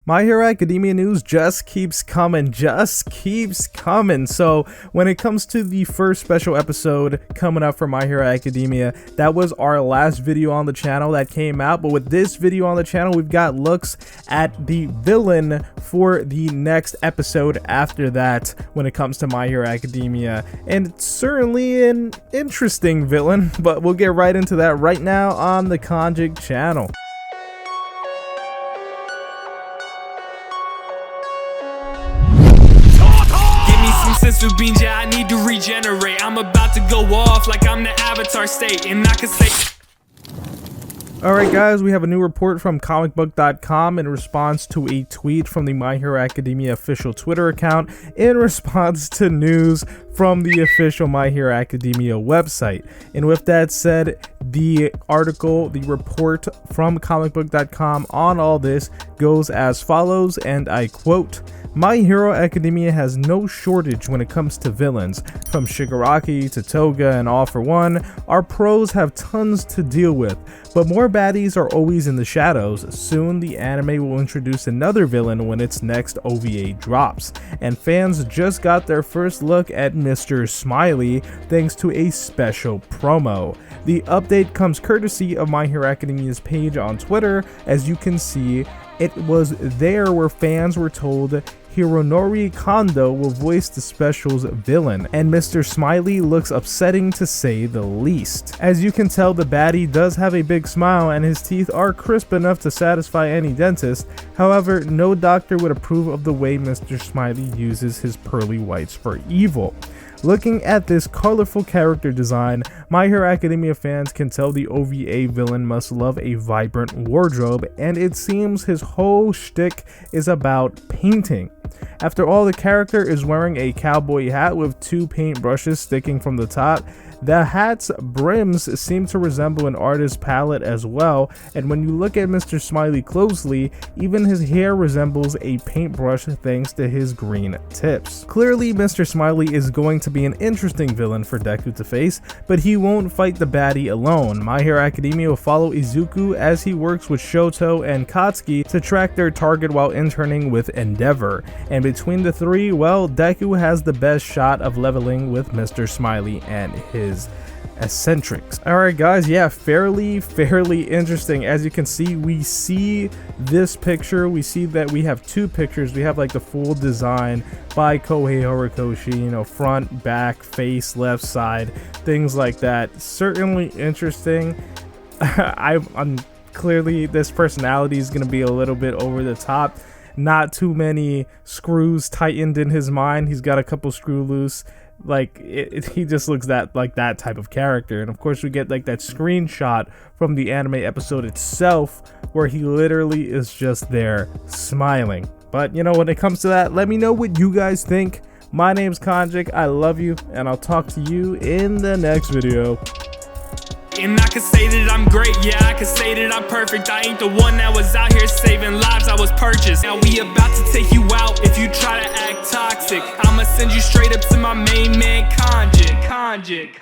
My Hero Academia news just keeps coming. So when it comes to the first special episode coming up for My Hero Academia, that was our last video on the channel that came out. But with this video on the channel, we've got looks at the villain for the next episode after that when it comes to My Hero Academia. And it's certainly an interesting villain, but we'll get right into that right now on the Konjic channel. Sensu beans, yeah, I need to regenerate. I'm about to go off like I'm the Avatar state, and I can say. Alright guys, we have a new report from comicbook.com in response to a tweet from the My Hero Academia official Twitter account in response to news from the official My Hero Academia website. And with that said, the report from comicbook.com on all this goes as follows, and I quote, "My Hero Academia has no shortage when it comes to villains. From Shigaraki to Toga and All For One, our pros have tons to deal with, but more baddies are always in the shadows. Soon the anime will introduce another villain when its next OVA drops, and fans just got their first look at Mr. Smiley thanks to a special promo. The update comes courtesy of My Hero Academia's page on Twitter. As you can see, it was there where fans were told Hironori Kondo will voice the special's villain, and Mr. Smiley looks upsetting to say the least. As you can tell, the baddie does have a big smile and his teeth are crisp enough to satisfy any dentist. However, no doctor would approve of the way Mr. Smiley uses his pearly whites for evil. Looking at this colorful character design, My Hero Academia fans can tell the OVA villain must love a vibrant wardrobe, and it seems his whole shtick is about painting. After all, the character is wearing a cowboy hat with two paintbrushes sticking from the top. The hat's brims seem to resemble an artist's palette as well, and when you look at Mr. Smiley closely, even his hair resembles a paintbrush thanks to his green tips. Clearly, Mr. Smiley is going to be an interesting villain for Deku to face, but he won't fight the baddie alone. My Hero Academia will follow Izuku as he works with Shoto and Katsuki to track their target while interning with Endeavor. And between the three, well, Deku has the best shot of leveling with Mr. Smiley and his eccentrics. Alright guys, yeah, fairly interesting. As you can see, we see this picture, we see that we have two pictures. We have like the full design by Kohei Horikoshi, you know, front, back, face, left side, things like that. Certainly interesting. I'm clearly, this personality is going to be a little bit over the top. Not too many screws tightened in his mind. He's got a couple screw loose. Like he just looks like that type of character. And of course we get like that screenshot from the anime episode itself where he literally is just there smiling. But you know, when it comes to that, let me know what you guys think. My name's Konjic, I love you, and I'll talk to you in the next video. And I can say that I'm great, yeah, I can say that I'm perfect. I ain't the one that was out here saving lives, I was purchased. Now we about to take you out if you try to act toxic. I'ma send you straight up to my main man, Konjic.